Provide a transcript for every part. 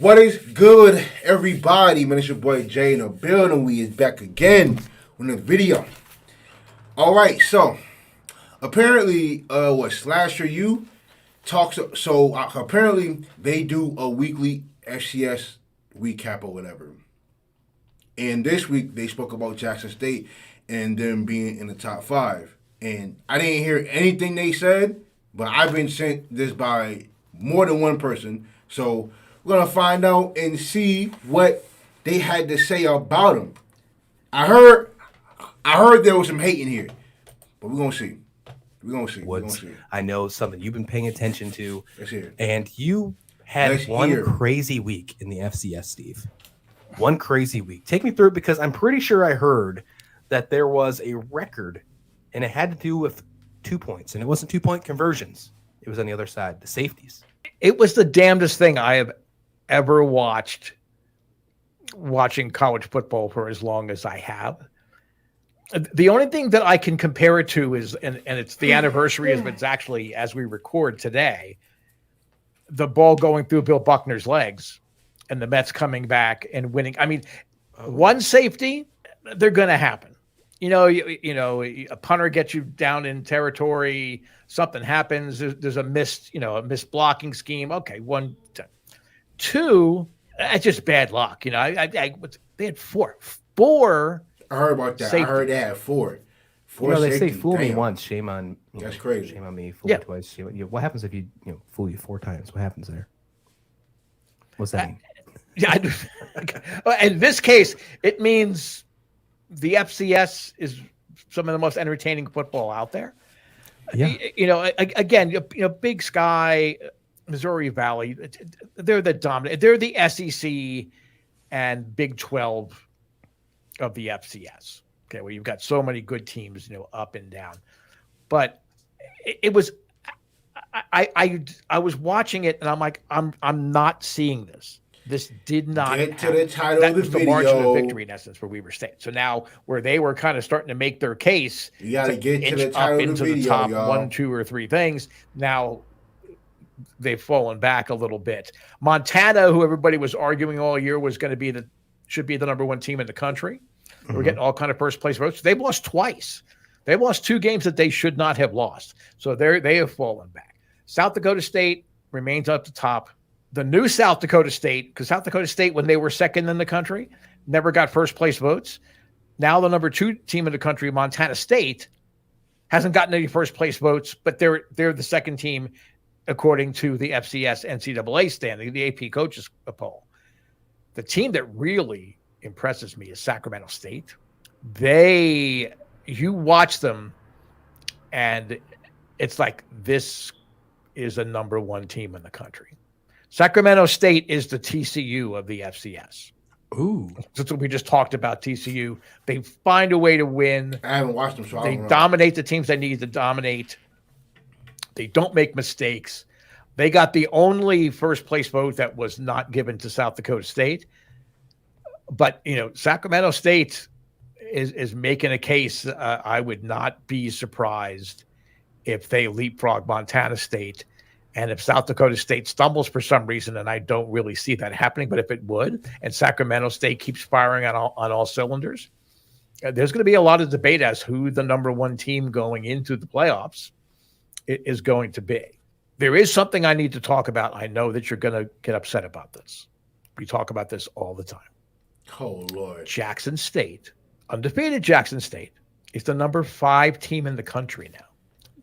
What is good, everybody? Man, it's your boy Jay in the building. We is back again with a video. All right, so apparently, Slasher U talks. So apparently, they do a weekly FCS recap or whatever. And this week, they spoke about Jackson State and them being in the top 5. And I didn't hear anything they said, but I've been sent this by more than one person. So we're going to find out and see what they had to say about him. I heard there was some hate in here, but we're going to see. We're going to see. I know something you've been paying attention to. Let's hear it. And you had crazy week in the FCS, Steve. One crazy week. Take me through it, because I'm pretty sure I heard that there was a record, and it had to do with 2 points, and it wasn't 2-point conversions. It was on the other side, the safeties. It was the damnedest thing I have ever watching college football for as long as I have. The only thing that I can compare it to is, and it's the anniversary, is it's actually, as we record today, the ball going through Bill Buckner's legs and the Mets coming back and winning. I mean, one safety, they're going to happen. You know, a punter gets you down in territory, something happens, there's a missed blocking scheme. Okay, 1, 2, that's just bad luck. You know, they had four. I heard about that. Safety. I heard they had four. They say fool me once, shame on That's crazy. Shame on me. Fool me twice. What happens if you fool you 4 times? What happens there? What's that mean? In this case, it means the FCS is some of the most entertaining football out there. Yeah. Again, Big Sky, Missouri Valley, they're the dominant. They're the SEC and Big 12 of the FCS. Okay, well, you've got so many good teams, up and down. But it was, I was watching it, and I'm like, I'm not seeing this. This did not get to the title that of the was video. The margin of victory, in essence, where we were staying. So now, where they were kind of starting to make their case, you got to get to the up title of into the video, the top y'all. 1, 2, or 3 things. Now they've fallen back a little bit. Montana, who everybody was arguing all year was going to should be the number 1 team in the country. Mm-hmm. We're getting all kind of first place votes. They've lost twice. They lost 2 games that they should not have lost. So they have fallen back. South Dakota State remains up the top. The new South Dakota State, because South Dakota State, when they were second in the country, never got first place votes. Now the number 2 team in the country, Montana State, hasn't gotten any first place votes, but they're the second team according to the FCS NCAA standing, the AP coaches poll. The team that really impresses me is Sacramento State. You watch them, and it's like, this is a number 1 team in the country. Sacramento State is the TCU of the FCS. Ooh. That's what we just talked about, TCU. They find a way to win. I haven't watched them, so I they don't know. Dominate the teams they need to dominate. They don't make mistakes. They got the only first place vote that was not given to South Dakota State. But, Sacramento State is making a case. I would not be surprised if they leapfrog Montana State. And if South Dakota State stumbles for some reason, and I don't really see that happening, but if it would, and Sacramento State keeps firing on all cylinders, there's going to be a lot of debate as who the number 1 team going into the playoffs is going to be. There is something I need to talk about. I know that you're going to get upset about this. We talk about this all the time. Oh, Lord. Jackson State, undefeated Jackson State, is the number 5 team in the country now.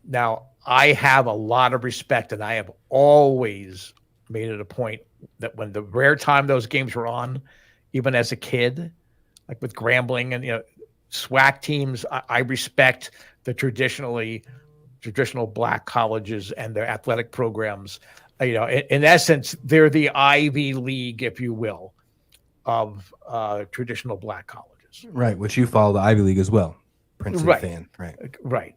Now, I have a lot of respect, and I have always made it a point that when the rare time those games were on, even as a kid, like with Grambling and SWAC teams, I respect the traditional black colleges and their athletic programs. In essence, they're the Ivy League, if you will, of traditional black colleges. Right, which you follow the Ivy League as well. Princeton fan. Right.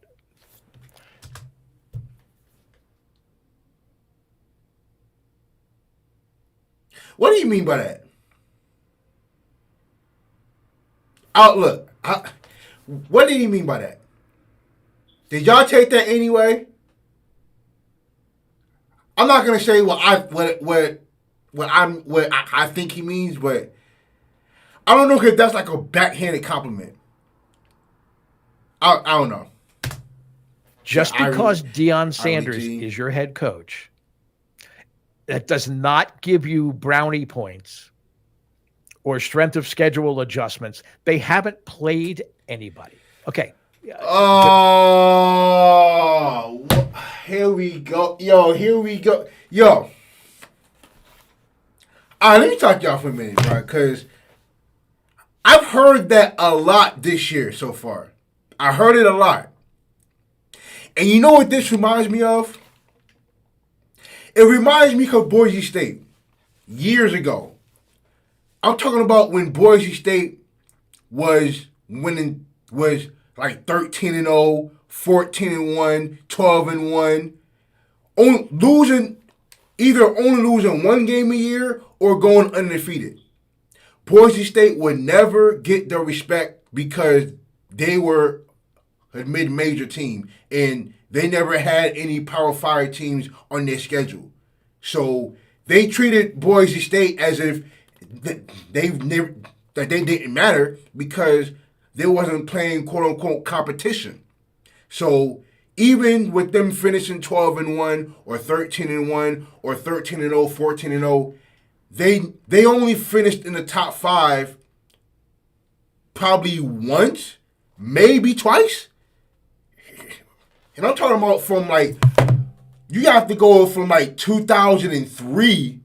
What do you mean by that? Outlook. What did he mean by that? Did y'all take that anyway? I'm not gonna say what I think he means, but I don't know if that's like a backhanded compliment. I don't know. Just because Deion Sanders is your head coach, that does not give you brownie points or strength of schedule adjustments. They haven't played anybody. Okay. Oh, here we go. Here we go. All right, let me talk to y'all for a minute, right? Because I've heard that a lot this year so far. I heard it a lot. And you know what this reminds me of? It reminds me of Boise State years ago. I'm talking about when Boise State was like 13-0, 14-1, 12-1, only losing one game a year or going undefeated. Boise State would never get the respect because they were a mid-major team and they never had any Power 5 teams on their schedule. So they treated Boise State as if they didn't matter because they wasn't playing quote-unquote competition. So even with them finishing 12-1 or 13-1 or 13-0, 14-0, they only finished in the top 5 probably once, maybe twice. And I'm talking about from like, you have to go from like 2003,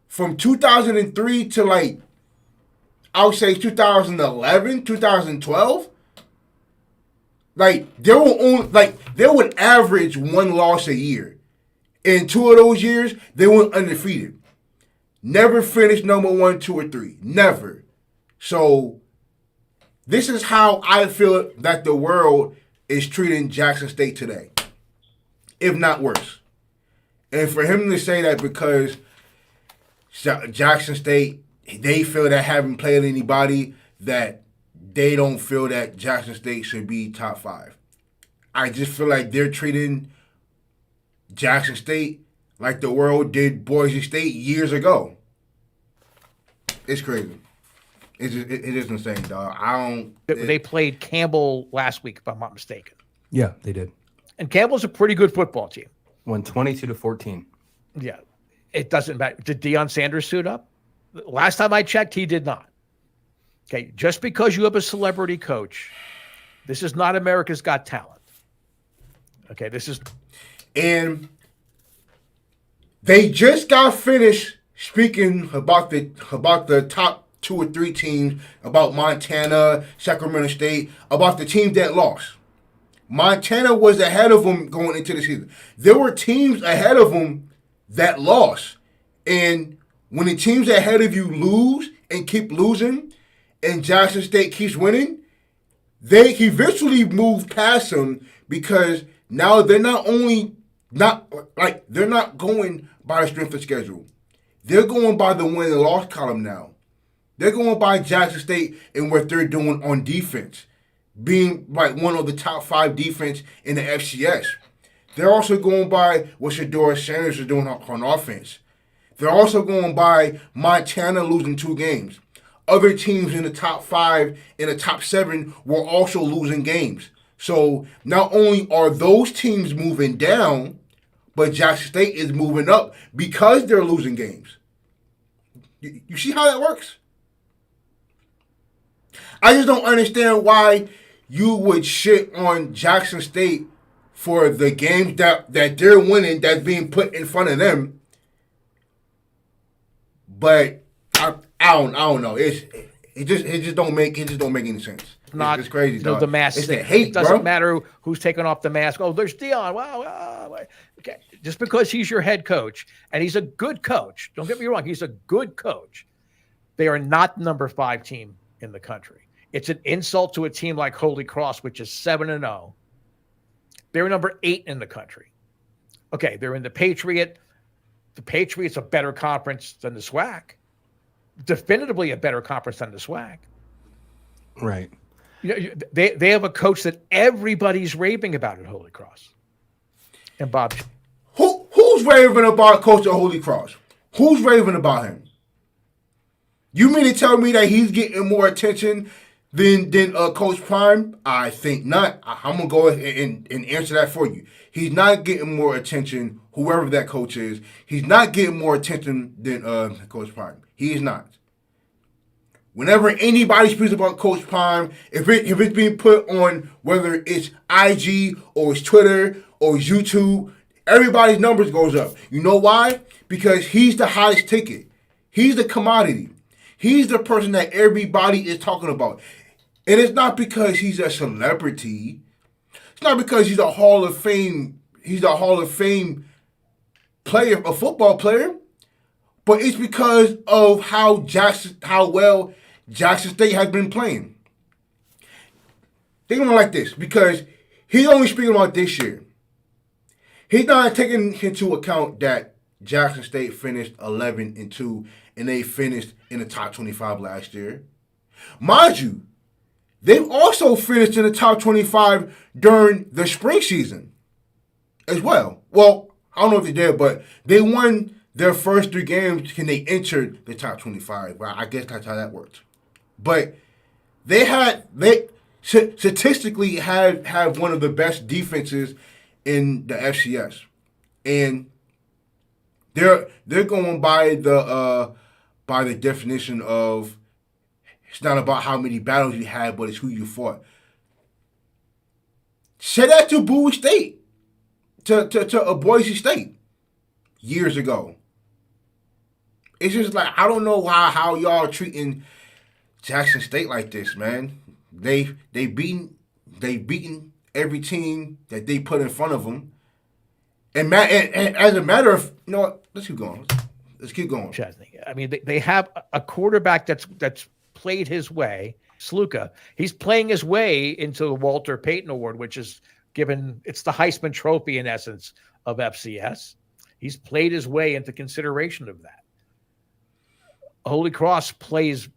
from 2003 to like, I would say 2011, 2012. Like, they would average one loss a year. In 2 of those years, they went undefeated. Never finished number 1, 2, or 3. Never. So, this is how I feel that the world is treating Jackson State today, if not worse. And for him to say that because Jackson State, they feel that haven't played anybody, that they don't feel that Jackson State should be top 5. I just feel like they're treating Jackson State like the world did Boise State years ago. It's crazy. It is insane, dog. They played Campbell last week, if I'm not mistaken. Yeah, they did. And Campbell's a pretty good football team. Won 22-14. Yeah. It doesn't matter. Did Deion Sanders suit up? Last time I checked, he did not. Okay, just because you have a celebrity coach, this is not America's Got Talent. Okay, this is... And they just got finished speaking about the top 2 or 3 teams, about Montana, Sacramento State, about the teams that lost. Montana was ahead of them going into the season. There were teams ahead of them that lost. And when the teams ahead of you lose and keep losing, and Jackson State keeps winning, he eventually moved past them because now they're they're not going by the strength of schedule. They're going by the win and loss column now. They're going by Jackson State and what they're doing on defense, being like one of the top 5 defense in the FCS. They're also going by what Shedeur Sanders is doing on offense. They're also going by Montana losing 2 games. Other teams in the top 5, in the top 7 were also losing games. So not only are those teams moving down, but Jackson State is moving up because they're losing games. You see how that works? I just don't understand why you would shit on Jackson State for the games that they're winning that's being put in front of them. But I don't know. It just don't make any sense. It's crazy. You know, the mask. It's the hate, it doesn't bro. matter who's taking off the mask. Oh, there's Deion. Wow. Okay, just because he's your head coach and he's a good coach. Don't get me wrong. He's a good coach. They are not the number 5 team in the country. It's an insult to a team like Holy Cross, which is 7-0. They're number 8 in the country. Okay, they're in the Patriot. The Patriots a better conference than the SWAC. Definitively a better conference than the SWAC. Right. You know, they have a coach that everybody's raving about at Holy Cross. And Bob, who's raving about Coach at Holy Cross? Who's raving about him? You mean to tell me that he's getting more attention than Coach Prime? I think not. I'm going to go ahead and answer that for you. He's not getting more attention, whoever that coach is. He's not getting more attention than Coach Prime. He is not. Whenever anybody speaks about Coach Prime, if it's being put on, whether it's IG or it's Twitter or it's YouTube, everybody's numbers goes up. You know why? Because he's the hottest ticket. He's the commodity. He's the person that everybody is talking about. And it's not because he's a celebrity. It's not because he's a Hall of Fame player, a football player. But it's because of how well Jackson State has been playing. Think about it like this, because he's only speaking about this year. He's not taking into account that Jackson State finished 11-2, and they finished in the top 25 last year. Mind you, they've also finished in the top 25 during the spring season as well. Well, I don't know if they did, but they won their first 3 games and they entered the top 25. Well, I guess that's how that worked. But they statistically have one of the best defenses in the FCS. And they're going by the definition of, it's not about how many battles you had, but it's who you fought. Say that to Bowie State, to a Boise State years ago. It's just like, I don't know how y'all are treating Jackson State like this, man. They beaten every team that they put in front of them. And as a matter of, you know what? Let's keep going. Let's keep going. I mean, they have a quarterback that's played his way, Sluka. He's playing his way into the Walter Payton Award, which is it's the Heisman Trophy in essence of FCS. He's played his way into consideration of that. Holy Cross plays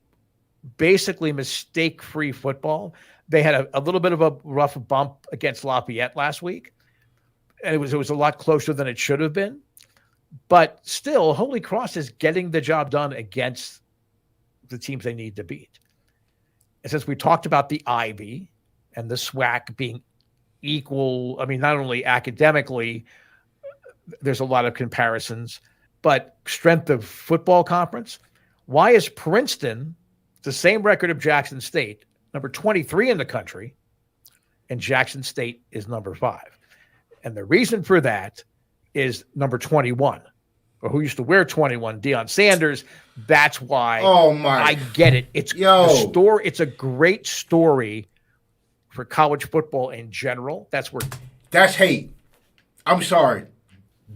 basically mistake-free football. They had a little bit of a rough bump against Lafayette last week, and it was a lot closer than it should have been. But still, Holy Cross is getting the job done against the teams they need to beat. And since we talked about the Ivy and the SWAC being equal, I mean, not only academically, there's a lot of comparisons, but strength of football conference. Why is Princeton the same record of Jackson State, number 23 in the country, and Jackson State is number 5? And the reason for that is number 21, or who used to wear 21, Deion Sanders. That's why. Oh my! I get it. It's the story. It's a great story for college football in general. That's hate. I'm sorry.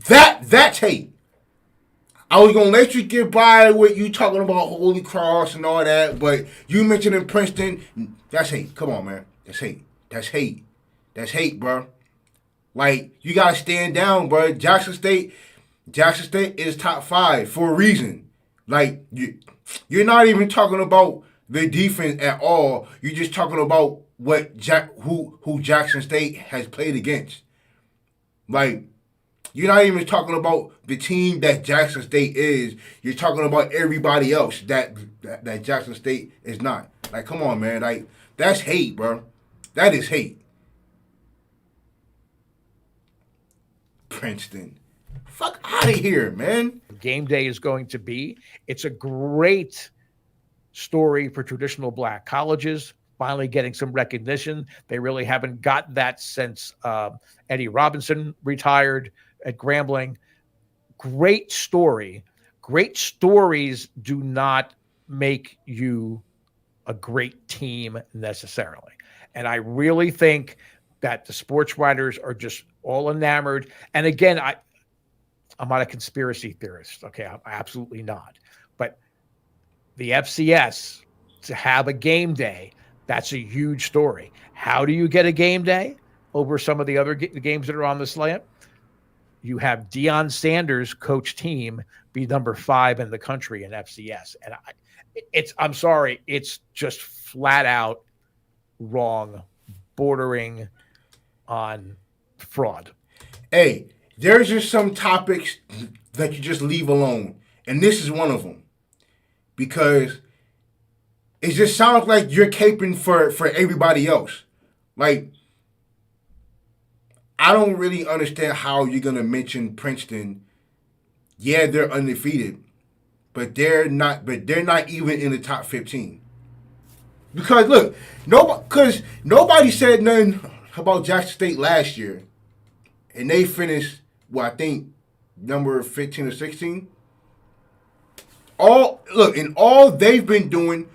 That's hate. I was gonna let you get by with you talking about Holy Cross and all that, but you mentioning Princeton. That's hate. Come on, man. That's hate. That's hate. That's hate, bro. Like, you gotta stand down, bro. Jackson State is top 5 for a reason. Like, you're not even talking about the defense at all. You're just talking about who Jackson State has played against. Like, you're not even talking about the team that Jackson State is. You're talking about everybody else that Jackson State is not. Like, come on, man. Like, that's hate, bro. That is hate. Princeton. Fuck out of here, man. Game day is going to be. It's a great story for traditional black colleges, finally getting some recognition. They really haven't gotten that since Eddie Robinson retired at Grambling. Great story. Great stories do not make you a great team necessarily. And I really think that the sports writers are just all enamored. And again, I'm not a conspiracy theorist. Okay, I'm absolutely not. But the FCS, to have a game day, that's a huge story. How do you get a game day over some of the other games that are on the slate? You have Deion Sanders' coach team be number 5 in the country in FCS. And I'm sorry, it's just flat out wrong, bordering on fraud. Hey, there's just some topics that you just leave alone. And this is one of them. Because it just sounds like you're caping for everybody else. Like, I don't really understand how you're going to mention Princeton. Yeah, they're undefeated. But they're not even in the top 15. Because look, nobody said nothing about Jackson State last year. And they finished, I think number 15 or 16. All they've been doing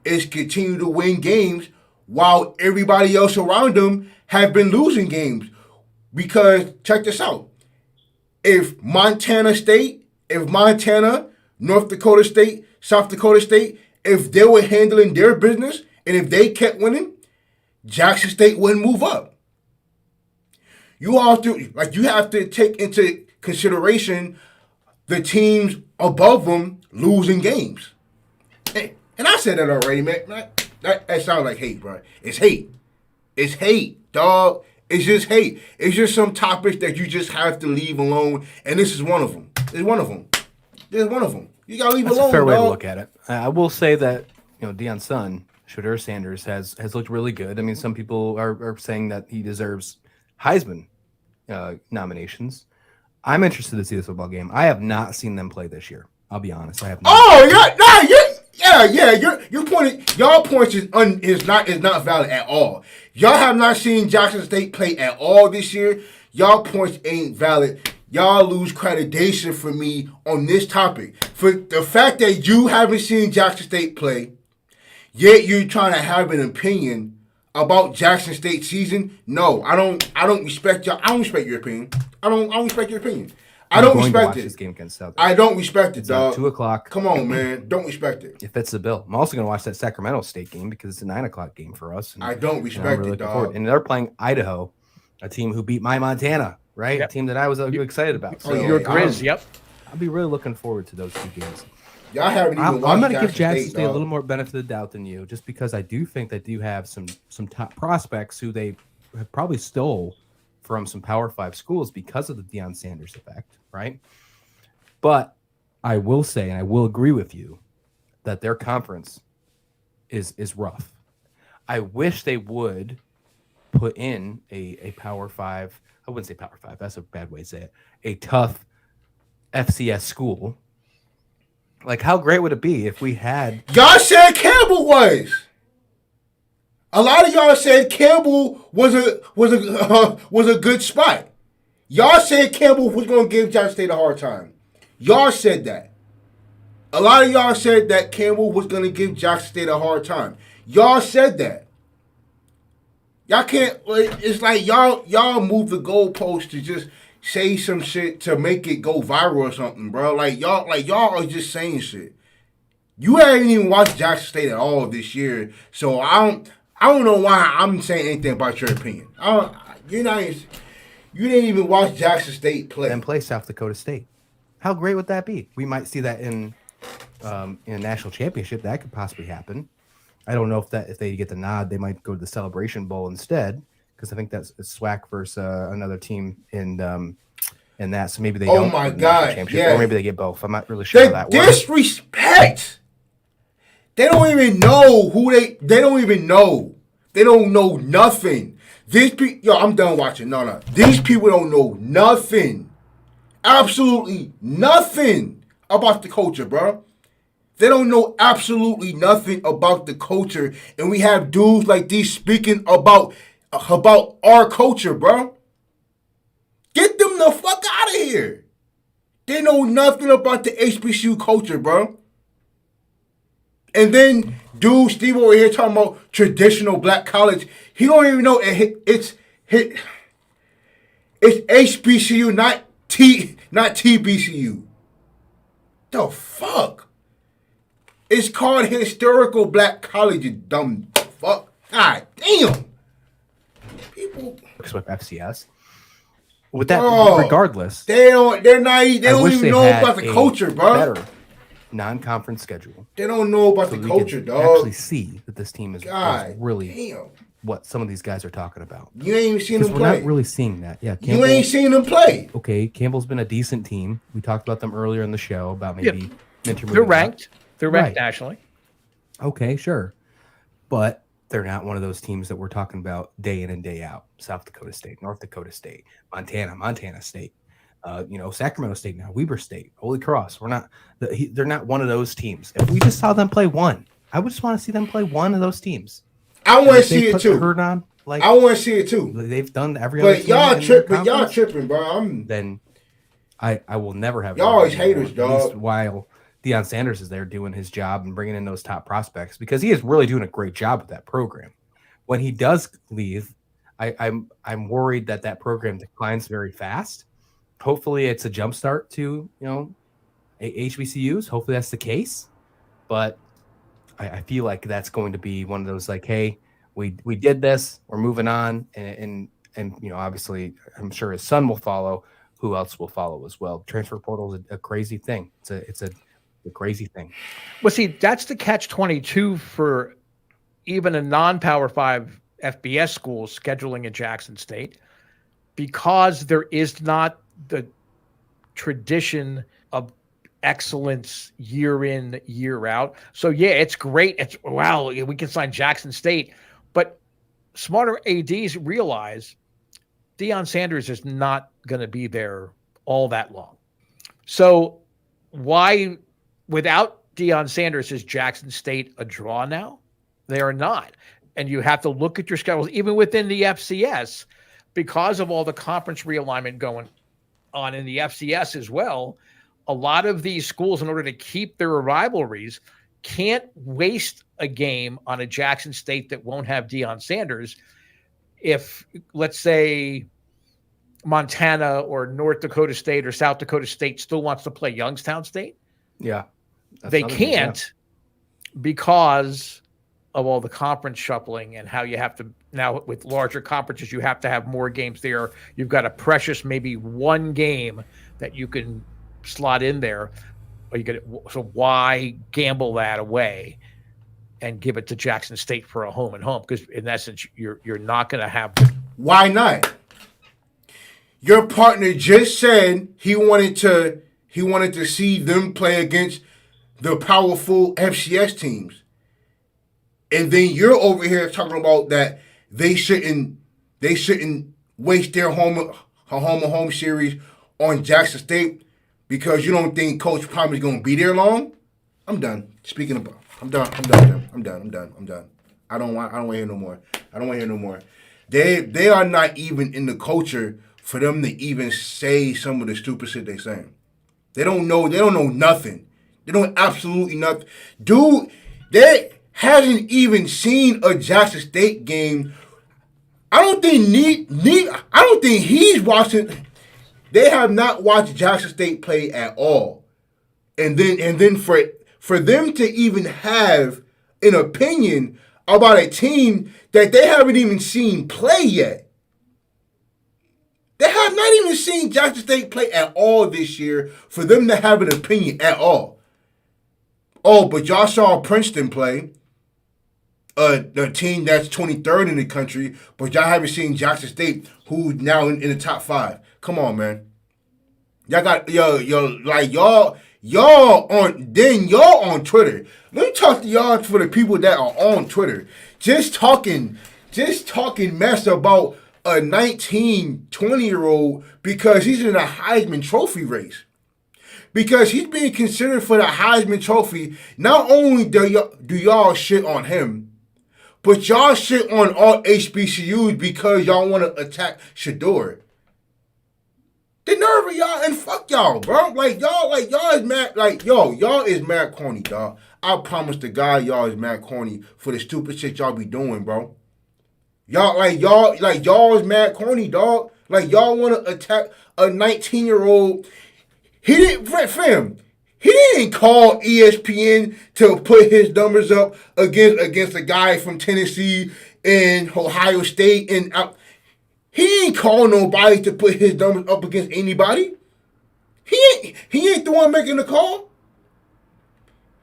is continue to win games while everybody else around them have been losing games. Because check this out. If Montana, North Dakota State, South Dakota State, if they were handling their business and if they kept winning, Jackson State wouldn't move up. You have to take into consideration the teams above them losing games. Hey, and I said that already, man. That sounds like hate, bro. It's hate. It's hate, dog. It's just hate. It's just some topics that you just have to leave alone, and this is one of them. It's one of them. There's one of them. You gotta leave That's alone. A fair way dog. to look at it. I will say that Deion's son, Shedeur Sanders, has looked really good. I mean, some people are saying that he deserves Heisman nominations. I'm interested to see this football game. I have not seen them play this year. I'll be honest. I have not. Oh yeah. Your point. Y'all point is not valid at all. Y'all have not seen Jackson State play at all this year. Y'all points ain't valid. Y'all lose accreditation for me on this topic. For the fact that you haven't seen Jackson State play, yet you're trying to have an opinion about Jackson State season. No, I don't respect y'all. I don't respect your opinion. I don't respect your opinion. I don't respect it. This game against South. I don't respect it, it's dog. 2:00. Come on, man. Don't respect it. It fits the bill. I'm also going to watch that Sacramento State game because it's a 9:00 game for us. And, I don't respect it, dog. And they're playing Idaho, a team who beat my Montana, right? Yep. A team that I was excited about. So you're Grizz, yep. I'll be really looking forward to those two games. Y'all haven't even watched I'm going to give Jackson Jackson State a little more benefit of the doubt than you, just because I do think they do have some top prospects who they have probably stole from some Power 5 schools because of the Deion Sanders effect, right? But I will say, and I will agree with you, that their conference is rough. I wish they would put in a Power 5. I wouldn't say Power 5. That's a bad way to say it. A tough FCS school. Like, how great would it be if we had... Y'all said Campbell was. A lot of y'all said Campbell was a good spot. Y'all said Campbell was going to give Jackson State a hard time. Y'all said that. A lot of y'all said that Campbell was going to give Jackson State a hard time. Y'all said that. Y'all can't... It's like y'all move the goalpost to just say some shit to make it go viral or something, bro. Y'all are just saying shit. You haven't even watched Jackson State at all this year, so I don't know why I'm saying anything about your opinion. You didn't even watch Jackson State play. And play South Dakota State. How great would that be? We might see that in a national championship. That could possibly happen. I don't know if they get the nod, they might go to the Celebration Bowl instead, because I think that's SWAC versus another team in that. So maybe they don't. Oh my God! Yeah. Or maybe they get both. I'm not really sure how that works. Disrespect. They don't even know who they don't even know. They don't know nothing. These people, I'm done watching. No. These people don't know nothing. Absolutely nothing about the culture, bro. They don't know absolutely nothing about the culture. And we have dudes like these speaking about our culture, bro. Get them the fuck out of here. They know nothing about the HBCU culture, bro. And then dude Steve over here talking about traditional black college. He don't even know it's HBCU, not TBCU. The fuck? It's called historical black college, you dumb fuck. God damn. People with FCS. With that, regardless, they're naive. They don't even know about the culture, bro. Better non-conference schedule. They don't know about the culture, dog. Actually, see that this team is really what some of these guys are talking about. You ain't even seen them play. We're not really seeing that. Yeah, you ain't seen them play. Okay, Campbell's been a decent team. We talked about them earlier in the show about maybe They're ranked. They're ranked Right. nationally. Okay, sure. But they're not one of those teams that we're talking about day in and day out. South Dakota State, North Dakota State, Montana State, Sacramento State now, Weber State, Holy Cross. They're not one of those teams. If we just saw them play one, I would just want to see them play one of those teams. I want to see it too. I want to see it too. They've done every other team. But y'all tripping, bro. Then I will never have. Y'all always haters, dog. At least while Deion Sanders is there doing his job and bringing in those top prospects, because he is really doing a great job with that program. When he does leave, I'm worried that program declines very fast. Hopefully, it's a jumpstart to HBCUs. Hopefully, that's the case. But I feel like that's going to be one of those like, hey, we did this, we're moving on, and obviously, I'm sure his son will follow. Who else will follow as well? Transfer portal is a crazy thing. It's a crazy thing. Well, see, that's the catch-22 for even a non-Power 5 FBS school scheduling at Jackson State, because there is not the tradition of excellence year in, year out. So, yeah, it's great. It's wow, we can sign Jackson State. But smarter ADs realize Deion Sanders is not going to be there all that long. So why, without Deion Sanders, is Jackson State a draw now? They are not. And you have to look at your schedules, even within the FCS, because of all the conference realignment going on in the FCS as well. A lot of these schools, in order to keep their rivalries, can't waste a game on a Jackson State that won't have Deion Sanders. If, let's say, Montana or North Dakota State or South Dakota State still wants to play Youngstown State, they can't because of all the conference shuffling and how you have to now, with larger conferences, you have to have more games there. You've got a precious maybe one game that you can slot in there. So why gamble that away and give it to Jackson State for a home and home? Because in essence, you're not going to have. Why not? Your partner just said he wanted to see them play against the powerful FCS teams, and then you're over here talking about that they shouldn't waste their home series on Jackson State because you don't think Coach Palmer is going to be there long. I'm done. Speaking about, I'm done. I don't want to hear no more. They are not even in the culture for them to even say some of the stupid shit they saying. They don't know nothing. They don't absolutely nothing. Dude, they hasn't even seen a Jackson State game. I don't think he's watching. They have not watched Jackson State play at all. And then for them to even have an opinion about a team that they haven't even seen play yet. They have not even seen Jackson State play at all this year for them to have an opinion at all. Oh, but y'all saw Princeton play, a team that's 23rd in the country, but y'all haven't seen Jackson State, who's now in the top 5. Come on, man. Y'all got y'all on Twitter. Let me talk to y'all for the people that are on Twitter. Just talking mess about a 19, 20-year-old because he's in a Heisman Trophy race. Because he's being considered for the Heisman Trophy. Not only do y'all shit on him, but y'all shit on all HBCUs because y'all want to attack Shador. The nerve of y'all, and fuck y'all, bro. Y'all is mad. Y'all is mad corny, dog. I promise to God, y'all is mad corny for the stupid shit y'all be doing, bro. Y'all is mad corny, dog. Y'all want to attack a 19-year-old. He didn't call ESPN to put his numbers up against a guy from Tennessee and Ohio State and he ain't call nobody to put his numbers up against anybody. He ain't the one making the call.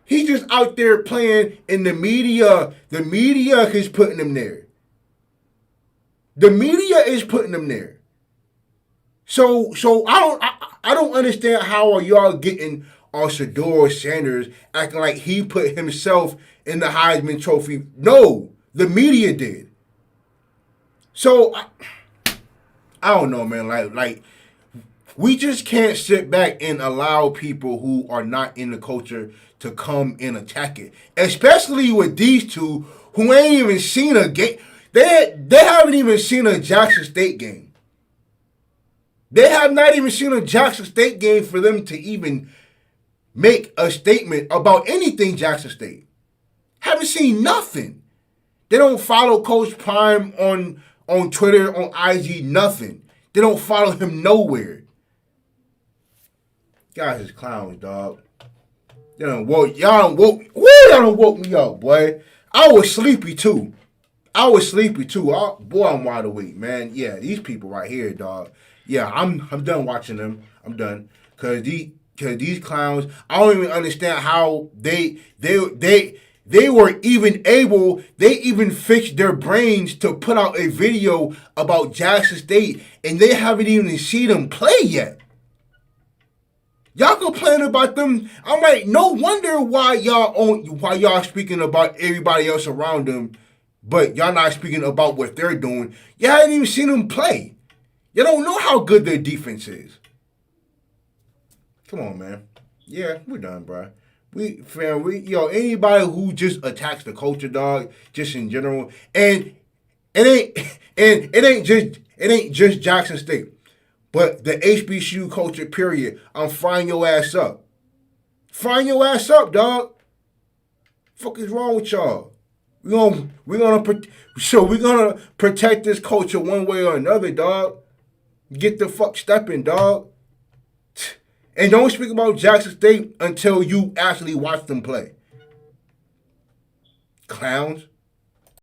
He's just out there playing, and the media is putting him there. The media is putting him there. So I don't understand how are y'all getting Shador Sanders acting like he put himself in the Heisman Trophy. No, the media did. So I don't know, man. Like we just can't sit back and allow people who are not in the culture to come and attack it, especially with these two who ain't even seen a game. They haven't even seen a Jackson State game. They have not even seen a Jackson State game for them to even make a statement about anything Jackson State. Haven't seen nothing. They don't follow Coach Prime on Twitter, on IG, nothing. They don't follow him nowhere. Guys is clowns, dog. Y'all done woke me up, boy. I was sleepy too. Boy, I'm wide awake, man. Yeah, these people right here, dog. Yeah, I'm done watching them. I'm done. Cause these clowns, I don't even understand how they were even able, they even fixed their brains to put out a video about Jackson State, and they haven't even seen them play yet. Y'all complaining about them. I'm like, no wonder why y'all speaking about everybody else around them, but y'all not speaking about what they're doing. Y'all haven't even seen them play. You don't know how good their defense is. Come on, man. Yeah, we're done, bro. Anybody who just attacks the culture, dog, just in general, and it ain't just Jackson State, but the HBCU culture, period. I'm frying your ass up. Frying your ass up, dog. Fuck is wrong with y'all? We're gonna protect this culture one way or another, dog. Get the fuck stepping, dog. And don't speak about Jackson State until you actually watch them play. Clowns.